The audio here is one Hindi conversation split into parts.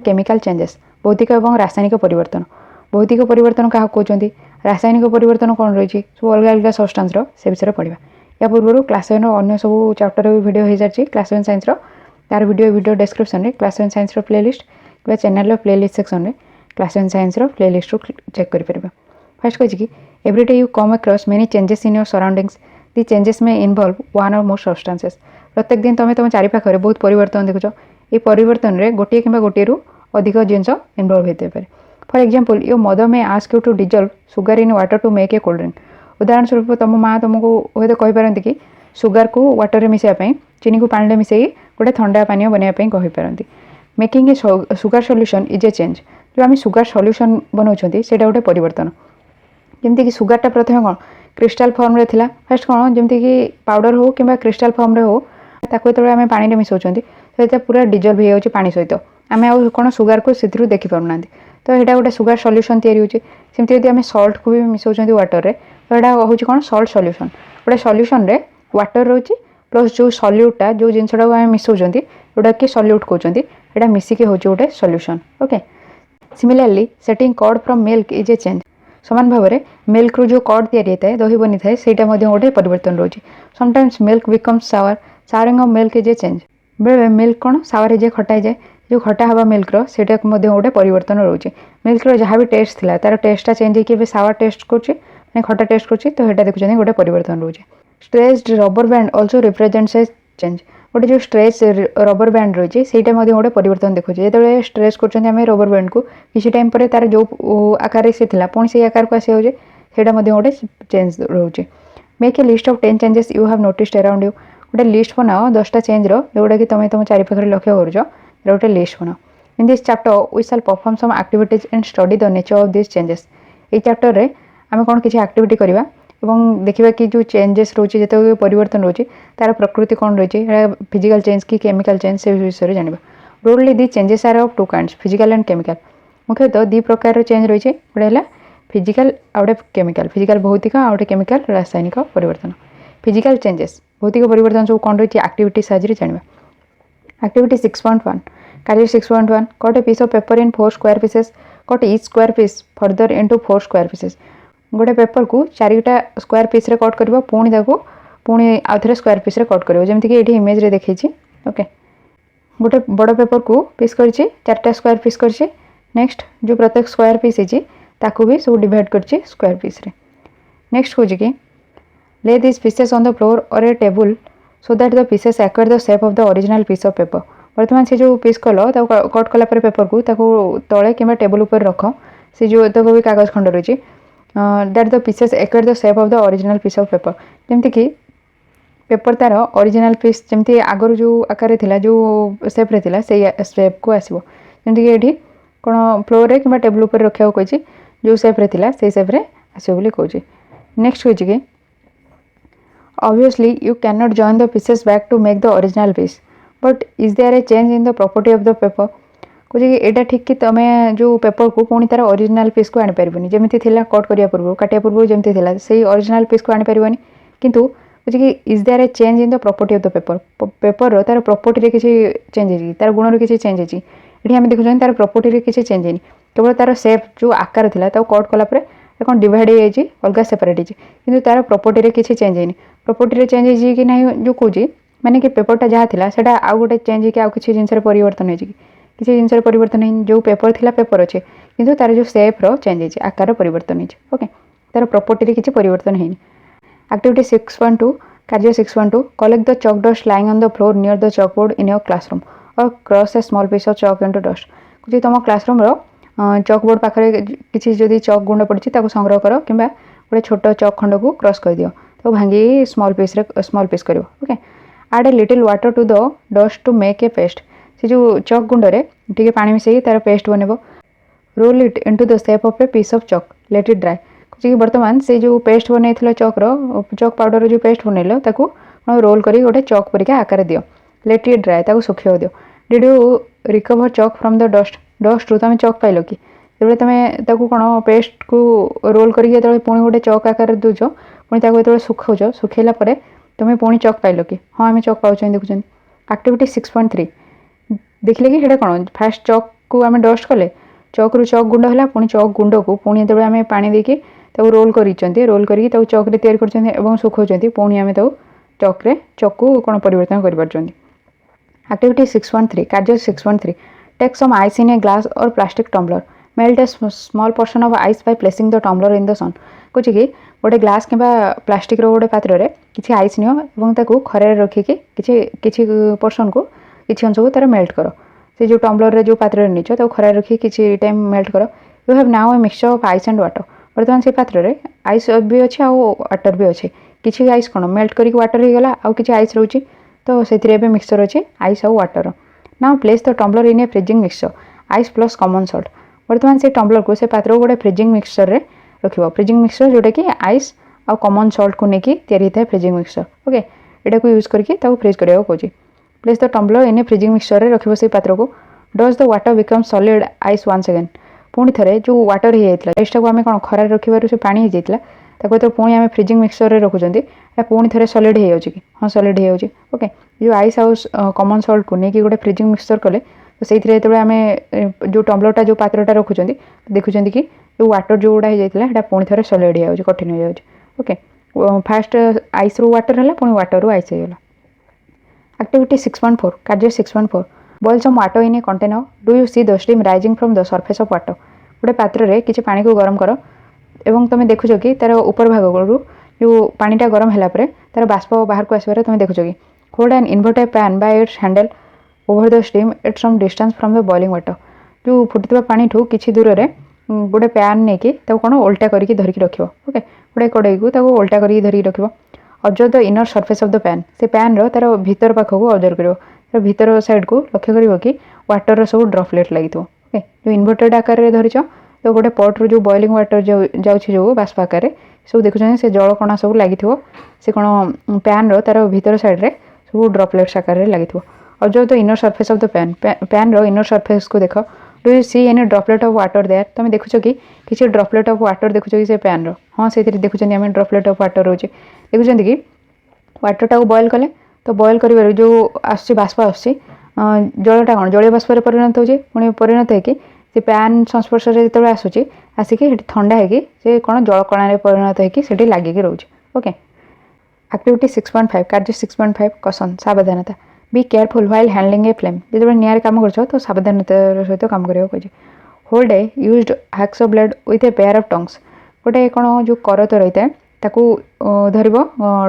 केमिकल चेंजेस भौतिक और रासायनिक परिवर्तन भौतिक परिवर्तन क्या कहते रासायनिक परिवर्तन कौन रही सब अलग अलग सब्सटेंस से विषय पढ़ा या पूर्व क्लास 7 अन्य सब चैप्टर वीडियो हो सारी क्लास 7 साइंस तार वीडियो डिस्क्रिप्शन में क्लास 7 साइंस प्लेलिस्ट कि चैनल प्लेलिस्ट सेक्शन में क्लास 7 साइंस प्लेलिस्ट चेक करें। फर्स्ट कही कि everyday you come across many changes in your surroundings the changes में इनवॉल्व वन और मोर सब्सटेंसेस प्रत्येक दिन तुम तुम चारिपाखे बहुत परिवर्तन देखुच ये परिवर्तन में गोटे कि गोटे अधिक जिनस इनवल्व होते पारे। For example your mother may ask you to dissolve sugar in water to make a cold drink उदाहरण स्वरूप तुम माँ तुमको हूँ कहींपारती कि सुगर को वाटर में मिसाई चीनी को पानी मिसई गोटे ठंडा पानी बनाई कहींपारती। Making a sugar solution is a change जो आम सुगर सॉल्यूशन बनाऊँ से गोटे परिवर्तन जमती कि सुगरटा प्रथम कौन क्रिस्टाल फॉर्म रे थिला फर्स्ट कौन जमती कि पाउडर हो कि क्रिस्टाल फॉर्म रे हो ताको जो आम पानी मिसाऊँ तो पूरा डिजल्व हो पानी सहित आम आउ कौन सुगर को से देखी पारना तो यहाँ गोटे सुगर सॉल्यूशन तैयारी होती सेमती यदि आम सल्ट को भी मिसाऊँ वाटर रे तो यहाँ हूँ कौन सल्ट सॉल्यूशन गोटे सॉल्यूशन रे वाटर रोचे प्लस जो सल्यूटा जो जिनसा आम मिसाऊँ जोटा कि सल्यूट कहते यहाँ मिसिकी हूँ गोटे solution okay. Similarly setting curd from milk is a change सामान भाव में मिल्क रू जो कर्ड तैयारी होता है दही बनी थाए सहीटा गोटे परिवर्तन रोचे। Sometimes milk becomes sour souring of milk is a change बेले मिल्क कौन सावर जाए खटा जाए जो खटा हवा मिल्क रोटा गोटे परिवर्तन रोचे। मिल्क जहाँ भी टेस्ट थी तार टेस्टा चेंज होकर सावर टेस्ट कर खटा टेस्ट कर तो यहाँ देखुं गोटे परिवर्तन रोचे। Stretched rubber band also represents ए चेंज गोटे जो स्ट्रेच रबर बैंड रही है गोटे परिवर्तन देखुचे जो स्ट्रेच कर रबर बैंड को किसी टाइम पर तार जो आकार से पुणी से आकार को आसी होता गोटे चेंज रोचे। Make a list of 10 changes you have noticed around you गोटे लिस्ट बनाओ 10टा चेंज जोटा कि तुम तुम चारिपाखे लक्ष्य कर गोटे लिस्ट बनाओ। In this chapter we shall perform some activities and study the nature of this changes ये चैप्टर रे आम कौन किसी एक्टिविटी करवा और देखा कि जो चेंजेस रोचे जिते परिवर्तन रोचे तार प्रकृति कौन रही है फिजिकल चेंज कि केमिकल चेंज से विषय जाना। Broadly the changes are of two kinds physical and chemical मुख्यतः दी प्रकार चेंज रही है गोटे है फिजिकल आउटे केमिकल फिजिकल भौतिक आउटे केमिकल रासायनिक परिवर्तन। फिजिकल चेंजेस भौतिक परिवर्तन सब कौन रही एक्टिविटी साहाଯ୍य जाना। एक्टिविटी 6.1 कार्य 6.1 cut a piece of paper in 4 square pieces cut each square piece further into 4 square pieces गोटे पेपर को 4टा स्क्वायर पीस रे कट कर पुणी आउ थे स्क्वायर पीस रे कट कर जमीक ये इमेज रे देखी ओके। गोटे बड़ पेपर को पीस कर 4टा स्क्वायर पीस कर नेक्स्ट जो प्रत्येक स्क्वायर पीस है भी सब डिवाइड कर स्क्वायर पीस रे। नेक्स्ट कौन कि lay this pieces on the floor और a table so that the pieces acquire the shape of the original piece of paper बर्तमान से जो पीस कल कट कला पेपर को तले कि टेबल उपर रख से जो तक भी कागज खंड रही that the pieces acquire the shape of the original piece of paper जमती कि पेपर तार ओरिजिनल पीस जमती आगर जो आकार थिला जो शेप रे थिला से शेप को आसीबो जमती कि एठी कोन फ्लोर रे कि टेबल उपर रखिया को कहि जो शेप रे थिला से शेप रे आसीबो बोली कहूची। नेक्स्ट कहि कि obviously you cannot join the pieces back to make the original piece but is there a change in the property of the paper कुछ एटा ठीक कि तुम जो पेपर को पुणी तार ओरिजिनल पीस को आनी पारबनी जमी थिला कट करिया पूर्व काटिया पूर्व जमी थिला से ओरिजिनल पीस को आनी पारबनी किंतु कुछ कि is there a change in the property of the paper paper रो तार प्रॉपर्टी रे किसी चेंज है तार गुण रे किसी चेंज है ये आम देखुं तार प्रॉपर्टी रे किसी चेंज है केवल तार शेप जो आकार थिला ताको कट कला परे कौन डिवाइड हो अलग सेपरेट हो तार प्रॉपर्टी रे किसी चेंज है प्रॉपर्टी रे चेंज है कि ना जो कौन माने कि पेपरटा जहाँ थिला सेटा आउ गोटे चेंज है आउ किसी जिनस परिवर्तन हो किसी जिनस परिवर्तन है जो पेपर थिला पेपर अच्छे किंतु तार जो शेप रो चेंज है आकार परिवर्तन हो ओके तार प्रॉपर्टी रे किसी परिवर्तन है। एक्टिविटी 6.2 कार्य 6.2 collect the chalk dust lying on the floor near the chalkboard in your classroom और crush a small piece of chalk into dust कुछ तुम क्लासरूम रो चॉकबोर्ड पाखे किसी जदि चॉक गुंड पड़ी संग्रह कर कि गोटे छोट चॉक खंड को क्रॉस कर दियो तो भांगी स्मॉल पीस कर okay. Add a little water to the dust to make a paste से जो चॉक गुंड रे टिके पानी मिसई तार पेस्ट बनब roll it into the shape of a piece of chalk let it dry कि बर्तमान से जो पेस्ट बनई चॉक पाउडर जो पेस्ट बनइल रोल कर गोटे चॉक परिका आकार दियो लेट इट ड्राई सुखा दियो। Did you recover chalk from the dust रू तुम चॉक पाइल कि जो तुम कौन पेस्ट को रोल करके पुणी गोटे चॉक आकार दूच पुणी जो सुखाऊच सुखैला तुम्हें पुणी चॉक पाइल कि हाँ आम चॉक पाँच देखुं। एक्टिविटी 6.3 देखिले कि कौन फास्ट चॉक को आम डस्ट कले चौक रु चौक गुंड है पुणी चौक गुंड को पुणी जो आम पानी देके रोल कर रोल करके चौक तैयार सुखाऊँ पुणी आम चौक चौक को कौन परिवर्तन कर एक्टिविटी 6.3 कार्य 6.3 take some ice in a glass और plastic tumbler melt a small portion of ice by placing the tumbler in the sun कौच कि गोटे ग्लास कि प्लास्टिक गोटे पात्र में किसी आइस नियो खरार रखिकी किसी पोर्शन को किसी अंश को तार मेल्ट कर से जो टम्बलर रे जो पात्र नीच खरार रखी किसी टाइम मेल्ट कर you have now a mixture of ice and water बर्तमान से पात्र में आइस भी अच्छे आउ वाटर भी अच्छे किसी आइस कौन मेल्ट करके वाटर हो गला आउ किसी आइस रोचे तो से मिक्सचर अच्छे आइस आउ water now place the tumbler in a freezing mixture ice plus common salt बर्तमान से टम्बलर को से पात्र गोटे फ्रिजिंग मिक्सचर रे रखिबो फ्रिजिंग मिक्सचर जोटा कि आइस आ कॉमन सॉल्ट को लेकिन तैयारी होता है फ्रिजिंग मिक्सचर ओके एटा को यूज करके फ्रिज करिया कहूँ place the tumbler in a freezing mixture रे रखिबो से पात्र को does the water become solid ice once again पुणी थे जो वाटर हो जाता आइसटा को आम कौन खरार रखिबार से पानी हो जाता तो पुणी आम फ्रिजिंग मिक्सचर रे रखुचंती पुणी थे सॉलिड हो जाए कि हाँ सॉलिड हो जाए ओके जो आइस आउ कॉमन सॉल्ट को लेकिन गोटे फ्रिजिंग मिक्सचर कले तो से जो आम जो टम्बलरटा जो पात्रटा रखुचंती देखुं कि जो वाटर जो गुड़ा हो जाता पुणी थे सॉलिड हो जाए कठिन हो जाए ओके फास्ट आइस रु वाटर है पुणी वाटर रु आइस होगा एक्टिविटी 6.4 कार्य 6.4 boil some water in a container do you see the steam rising from the surface of water गोटे पात्र में किसी पानी को गरम कर एवं तुम देखुच कि तार ऊपर भाग जो पानीटा गरम है तार बाष्प बाहर को आसबार तुम देखुच कि hold an inverted pan by its handle over the steam at some distance from the boiling water जो फुटुवा पानी ठू किसी दूर में गोटे पैन नहीं कि कौन उल्टा करके धरिकी रख ओके गोटे कड़ई को उल्टा करके धरिकी रख observe the inner surface of the pan से पैन रो तार भीतर पाख को ऑब्जर्व कर तार भीतर साइड को लक्ष्य कर कि वाटर सब ड्रॉपलेट लगी ओके जो इन्वर्टेड आकार में धरिच तो गोटे पट रू जो बॉइलिंग वाटर जो बाष्प आकार सब देखुं से जल कणा सब लगी से कौन पैन रो तार भीतर साइड रे सब ड्रॉपलेट्स आकार में लगी observe the inner surface of the pan pan रो इनर सरफेस को देख do you see any droplet of water there तुम देखुच कि किसी ड्रॉपलेट ऑफ वाटर देखुच कि से पैन रो हाँ से देखुं आम ड्रॉपलेट ऑफ वाटर रोचे देखुं कि वाटरटा को बॉयल कले तो बॉयल कर जो आस बाष्प आस जलटा कौन जलीय बाष्प परिणत हो पुणी परिणत होगी से पैन संस्पर्श जो आसूँ आसिक ठंडा है कौन जल कणा परिणत होगी लगिकी रोचे ओके एक्टिविटी 6.5 कार्य 6.5 कसन सावधानता be careful while handling a flame जो निआर काम कर तो सावधानतार सहित काम करा hold a used hacksaw blade with a pair of tongs गोटे कौन जो करत रही है ताकू धर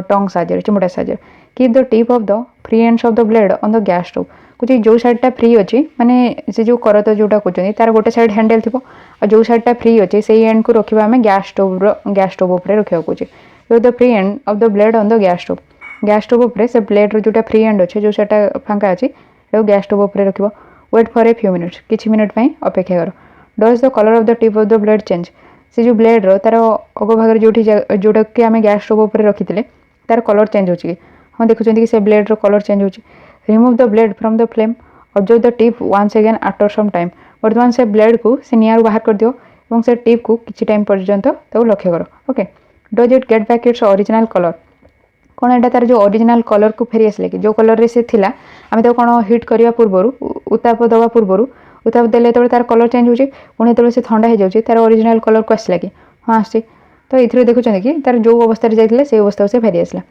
टंग साहाଯ୍य चिमुटा साहाଯ୍य keep the tip of the free ends of the blade on the gas stove कुछ जो साइडटा फ्री अच्छी माने से जो करत जोटा कहते तार गोटे साइड हैंडल थी और जो साइडटा फ्री अच्छे से एंड को रखा आम गैस स्टोव उपर रखा कहे the free end of the blade on the gas stove उपर से ब्लेड जोटा फ्री एंड अच्छे जो साइडटा फांका अच्छी गैस स्टोव उपर रख wait for a few minutes किसी मिनिट अपेक्षा कर does the colour of the tip of the blade change से जो ब्लेड रो तार अग भाग जोटा कि आम गैस स्टोव उपर रखी तार कलर चेंज हो हाँ देखुं कि से ब्लेड रो कलर चेंज हो remove the blade from the flame observe the tip once again after some time बर्तमान से ब्लेड को से निआर बाहर कर दियो और से टिप को किसी टाइम पर्यंत लक्ष्य कर okay does it get back its original colour कौन एटा तार जो ओरिजिनल कलर को फेरी आसले कि जो कलर रे से थिला आम तो कौन हिट करने पूर्व उताप दवा पूर्व उताप देले तार कलर चेंज हो पुणी जो से ठंडा हो जाए तार ओरिजिनल कलर को आसला कि हाँ आस तो ये देखुं कि तार जो अवस्था जाइए से अवस्था से फेरी आसला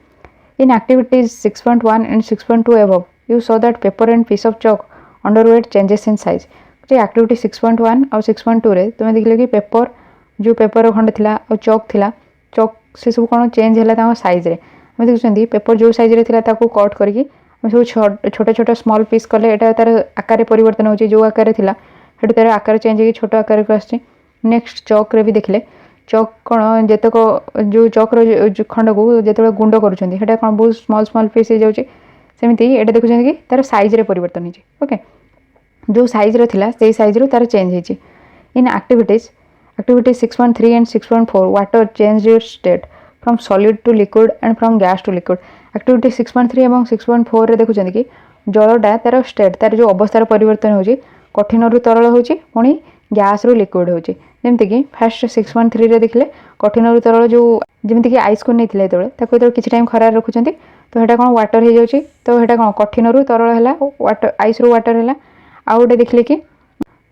in activities 6.1 and 6.2 above you saw that paper and piece of chalk underwent changes in size activity 6.1 और 6.2 रे तुम देखिले कि पेपर जो पेपर खंड थिला और चॉक से सब कौन चेंज है साइज रे आम देखुं पेपर जो साइज रे थिला ताको कट करके सब छोट छोट स्मॉल पीस कले एटा तार आकार परिवर्तन हो जो आकार थिला हेटु तार आकार चेंज हो छोट आकार को आछे नेक्स्ट चॉक रे भी देखले चॉक कौन जेतक जो चॉक रो खंड को जो गुंड करुँचे कौन बहुत स्मॉल स्मॉल पीस हो जाए सेमती एटा देखुं कि तार साइज रे परिवर्तन हो ओके जो साइज रो थिला से साइज रो तार चेंज हो in activity 6.3 and 6.4 water change its state from solid to liquid and from gas to liquid activity 6.3 और 6.4 रे देखुं कि जलटा तार स्टेट तार जो अवस्थार परिवर्तन हो कठिन रु तरल हो पुणी गैस रु लिक्विड हो जमती कि फास्ट 6.3 रे देखले कठिन रु तरल जो जमती कि आइस को नहीं जो किसी टाइम खरार रखुंट तो यहाँ कौन वाटर हो जाए तो यहाँ कौन कठिन रु तरल है वाटर आइस रु वाटर है आउ गोटे देखले कि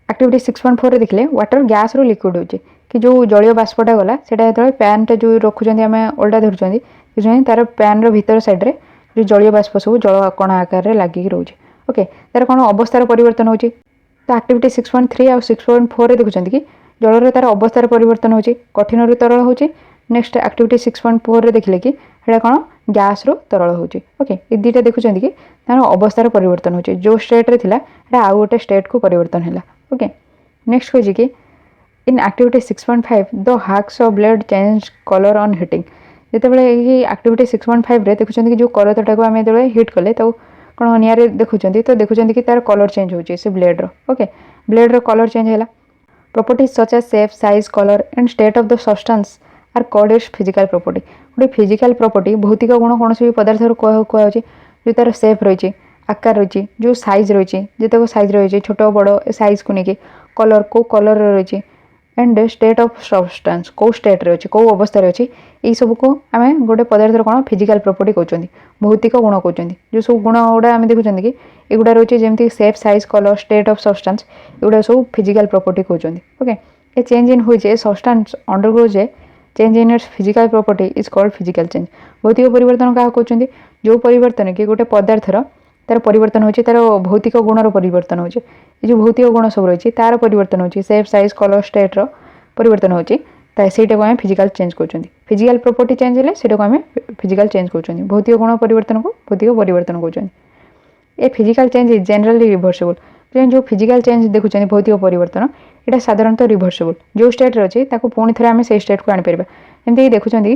एक्टिविटी 6.4 देखिले वाटर गैस रो लिक्विड होचे कि जो जलीय बाष्पटा गला सेटा जो पैनटा जो रखुଛନ୍ତି आम ओल्टा धरुଛନ୍ତି तार पैन भीतर साइड जो जलीय बाष्प सब जल कणा आकार लगिक रोचे ओके तार कौन अवस्थार परिवर्तन होची तो एक्टिविटी 6.3 और 6.4 देखुं कि जलर तार अवस्थार परिवर्तन होची कठिन रु तरल होची नेक्स्ट एक्टिविटी 6.4 देखिले कि कौन गैस रू तरल होची ओके ये दुटा देखुं कि तार अवस्थार परिवर्तन होची जो स्टेट रे थिला आउ गोटे स्टेट को परिवर्तन है ओके नेक्स्ट कही कि in activity 6.5 the hacksaw blade change colour on heating जितेबाला ये एक्टिविटी 6.5 रे देखुं कि जो करतटा को आम जो हिट कले तो कौन निआरे देखुं तो देखुं कि तार कलर चेंज होची से ब्लेड रो ओके ब्लेड रो कलर चेंज है properties such as shape size colour and state of the substance are called as physical property गोटे फिजिकल प्रॉपर्टी भौतिक गुण कौन भी पदार्थ कहुचे जो तार शेप रही आकार रही जो साइज रही जितक साइज रही छोट बड़ साइज को लेकिन कलर को कलर रही एंड स्टेट ऑफ सब्सटेंस कौ स्टेट रे अच्छे कौ अवस्था अच्छी यही सब को आम गोटे पदार्थ कौन फिजिकल प्रॉपर्टी कहते भौतिक गुण कहते जो सब गुण गुड़ा आम देखुं कि एगुड़ा रही जमी shape size colour state of substance एगुड़ा सब फिजिकल प्रॉपर्टी कहते ओके ए चेंज इन हुई substance undergoes a change in its physical property is called physical change भौतिक परिवर्तन क्या कहते जो परिवर्तन कि गोटे पदार्थर तार परिवर्तन होची तार भौतिक गुणर परिवर्तन होची जो भौतिक गुण सब रही तार परिवर्तन होची शेप साइज कलर स्टेट रो परिवर्तन होची सेटा को आम फिजिकल चेंज कहते फिजिकल प्रॉपर्टी चेंज है सेटा को आम फिजिकल चेंज कहते भौतिक गुण परिवर्तन को भौतिक परिवर्तन कहते a physical change is generally reversible जो फिजिकल चेंज देखुं भौतिक परिवर्तन यहाँ साधारणतः रिभर्सिबल जो स्टेट अच्छे पुणी थे आम से स्टेट को आनीपर जमीक देखुं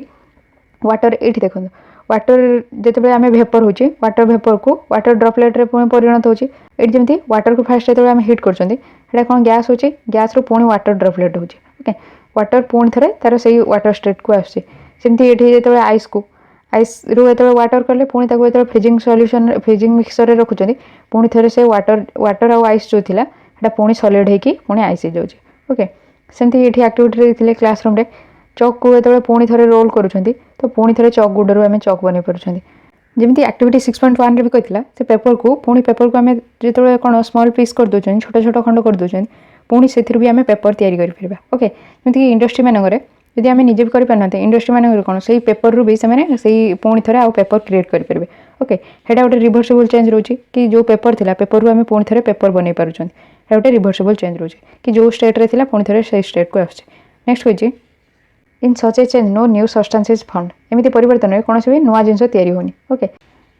वाटर ये देखो वाटर जिते आम भेपर होची वाटर भेपर को वाटर ड्रपलेट रे पुणी परिणत होची ये जमी वाटर को फास्ट जो आम हिट कर कौन गैस होची गैस रू पुणी वाटर ड्रपलेट होची ओके वाटर पुणी थे तार से वाटर स्टेट को आसमती ये जो आइस को आइस रू जो वाटर कले पुणी जो फ्रिजिंग सल्यूशन फ्रिजिंग मिक्सचर रखुच्च पुणी थे से वाटर वाटर आउ आइस जो थिला पुणी सॉलिड होगी पुणी आइस हो ओके सेमती ये एक्टिविटी क्लासरूम रे चक को जो पुणी थे रोल करुँच तो पुणी थे चक गुडर आम चक बन पार्टी जमी एक्टिविटी 6.1 भी कहला से पेपर को पुणी पेपर को आम जो कौन स्मॉल पीस कर दौरान छोट छोट खंड कर दौरान पुणी से भी आम पेपर तैयारी कर ओके जमीक इंडस्ट्री मानक जदि आम निजे भी करें इंडस्ट्री मानक कौन से पेपर रू भी से पुणी थे आउ पेपर क्रिएट करेंगे ओके हेटा गोटे रिभर्सिबल चेंज रोचे कि जो पेपर थिला पेपर रू आम पुणी थे पेपर बन पार्टी गोटे रिभर्सिबल चेंज रोचे कि जो स्टेट रे थिला पुणी थे से स्टेट को आस नेक्स्ट कही in such a change no new substance is found एमती परिवर्तन कौन भी नुआ जिन तैयारी होनी ओके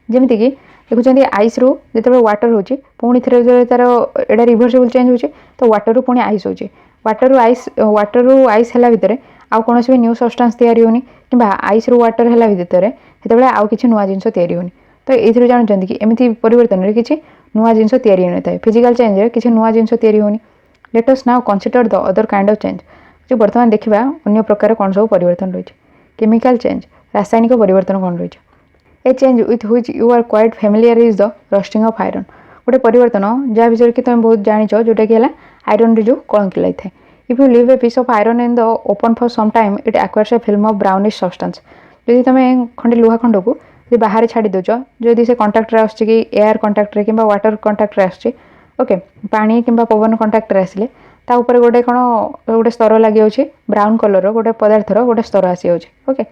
जमीक देखुं आइस रू जो वाटर होची पुणी थे तार एटा रिभर्सिबल चेंज होची तो वाटर रू पुणी आइस होची वाटर रू आइस है भितर आउ कौन भी न्यू सब्सटेंस तैयारी होनी कि आइस रू वाटर है भितर से आउ कि नुआ जिन तैयारी होनी तो ये जानते कि एमती परिवर्तन किसी नुआ जिन तैयारी होनी था फिजिकल चेंज किसी नुआ जिन तैयारी होनी let us now consider the other kind of change जो बर्तमान देखा अन्य प्रकार कौन सब परिवर्तन रही केमिकल चेंज रासायनिक परिवर्तन कौन रही a change with which you are quite familiar is the rusting of iron गोटे परिवर्तन जहाँ विषय कि तुम बहुत जाच जोटा कि आयरन रे जो कलंकी लगे if you leave a piece of iron in the open for some time it acquires a film of brownish substance जदि तुम खंडे लुहा खंड को बाहर छाड़ी दौच जदि से कंटाक्ट आसुच्ची कि एयर कंटाक्ट कि वाटर कंटाक्ट आसुच्ची ओके पानी कि पवन कंटाक्ट आसिले ता ऊपर गोटे कौन गोटे स्तर लगे ब्राउन कलर गोटे पदार्थर गोटे स्तर आसी ओके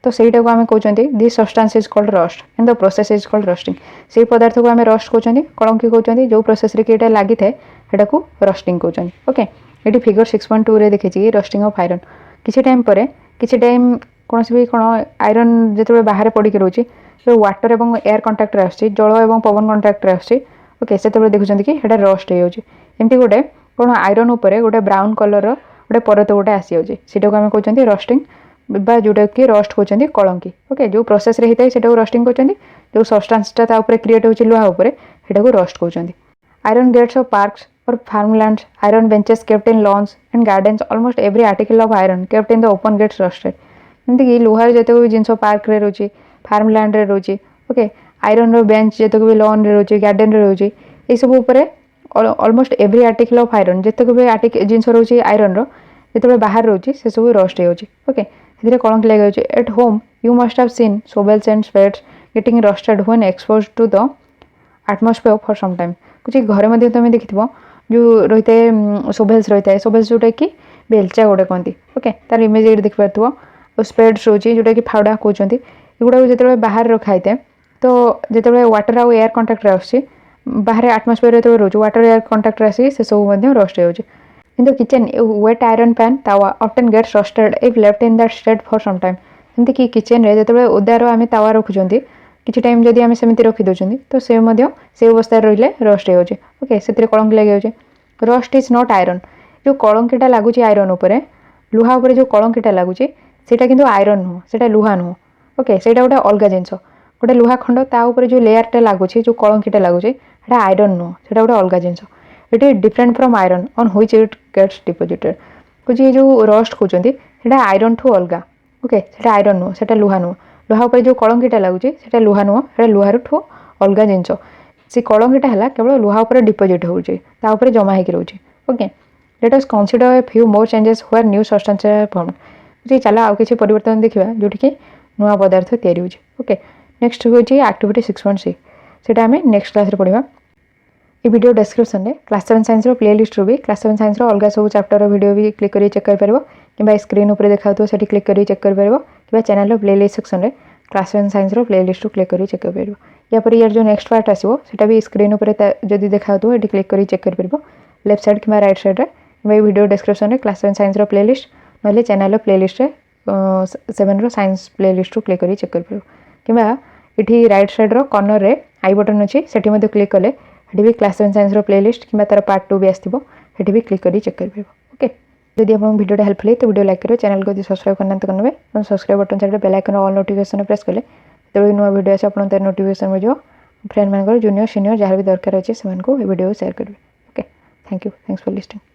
तो सहीटा को आम कहते this substance is called rust and the process is called rusting से पदार्थ को आम रस्ट कहते कलंकी कहते जो प्रोसेस रे कि लगी थाए सेटा को रस्टिंग कहते ओके ये फिगर 6.2 रे देखिए रस्टिंग ऑफ आयरन किसी टाइम पर किसी टाइम कौन भी कौन आयरन जो बाहर पड़ी रोचे तो वाटर एवं एयर कंटाक्ट आसुच्ची जल एवं पवन कंटाक्ट आसुच्ची ओके से देखुं कि रस्ट होमती गोटे कौन आयरन उपर गोटे ब्राउन कलर गोटे परत गोटे आसी जाऊँगी को आम कहते रस्टिंग बा जोटा कि रस्ट कहते कलंकी ओके जो प्रोसेस रे होता है सेटा को रस्टिंग कहते जो सब्सटेंसटा क्रिएट होची लुहा उपर सेटा को रस्ट कहते आयरन गेट्स ऑफ पार्क्स और farmlands iron benches kept in lawns and gardens almost every article of iron kept in the open gets rusted जमीक लुहार जिते भी जिन पार्क रे रोचे फार्मलैंड रे रोचे ओके आयरन बेंच जितक भी लॉन रे रोचे गार्डन रे रोचे ये सब उपर almost every article of iron जितक भी जिन रोचे आयरन रो बाहर रोचे से सब रस्ट होके से कलंकी लगे at home you must have seen shovels and spades getting rusted when exposed to the atmosphere for some time कुछ घरे तुम देखि जो रही है सोभेल्स रही है सोभेल्स जोटा कि बेलचा गोटे कहती ओके तार इमेज ये देखिपो स्प्रेड्स रोचे जोटा कि फाउडा कहते एगुड़ा जो बाहर रखा है तो जो वाटर आउ एयर कंटाक्ट आस बाहर आटमोस्फियर जो रोचे वाटर एयर कंटाक्ट आसिक से सब रस्ट हो किंतु kitchen wet iron pan tawa often gets rusted if left in that state for some time जमती कि किचन रे जो ओदार आम तावा रखुंट किसी टाइम जदि आम सेमती रखीदे तो से अवस्था रही रस्ट हो ओके से कलंक लगे रस्ट इज नॉट आयरन जो कलंकीटा लगुच आयरन उपर लुहा उपर जो कलंकीटा लगुच सेटा किंतु आयरन नुह से लुहा नुह ओके से गोटे अलग जिनस गोटे लुहा खंड ताऊपर जो लेयरटा लगुच जो कलंकीटा लगुच आयरन नुह से गोटे अलग जिनस it is different from iron on which it gets deposited कुछ जो रस्ट कहते आयरन ठू अलग ओके से आयरन नुह से लुहा नुह लुहा उपर जो कलंकीटा लगुच से लुहा नुह से लुहार ठू अलग जिनस से कलंकीटा है केवल लुहा उपर डिपोजिट होपर जमा हो रोचे okay let us consider a few more changes where new substance are formed चलो आउ किसी परिवर्तन देखा जोटि कि नुआ पदार्थ तैयारी होची ओके नेक्स्ट हूँ एक्टिविटी 6.6 से आम नेक्स्ट क्लास पढ़ा ये वीडियो डिस्क्रिप्शन में क्लास 7 साइंस प्लेलिस्ट भी क्लास 7 साइंस अलग सब चैप्टर वीडियो भी क्लिक कर चेक कर कि स्क्रीन उपर देखा से क्लिक कर चेक कर कि चैनल प्लेलिस्ट सेक्शन में क्लास 7 साइंस प्लेलिस्ट क्लिक कर चेक कर या पर यार जो नेक्स्ट पार्ट आसो सेटा भी स्क्रीन उपर जदि देखा ये क्लिक कर चेक कर लेफ्ट साइड कि राइट साइड में वीडियो डिस्क्रिप्शन में क्लास 7 साइंस प्लेलिस्ट ना channel playlist 7 science playlist click कर चेक कर कि राइट साइड कॉर्नर रे आई बटन अच्छी से क्लिक कले भी क्लास 7 साइंस प्लेलिस्ट कि तार पार्ट 2 भी आसो भी क्लिक कर चेक कर ओके जदि आप वीडियो हेल्पफुल है तो वीडियो लाइक करेंगे चैनल को सब्सक्राइब करना तो करेंगे और subscribe button side bell icon all notification press कले जो नुआ वीडियो आसे आप नोटिफिकेशन मिल फ्रेंड मान जूनियर सीनियर जहाँ भी दरकार अच्छे से वीडियो शेयर करेंगे okay thank you thanks for listing.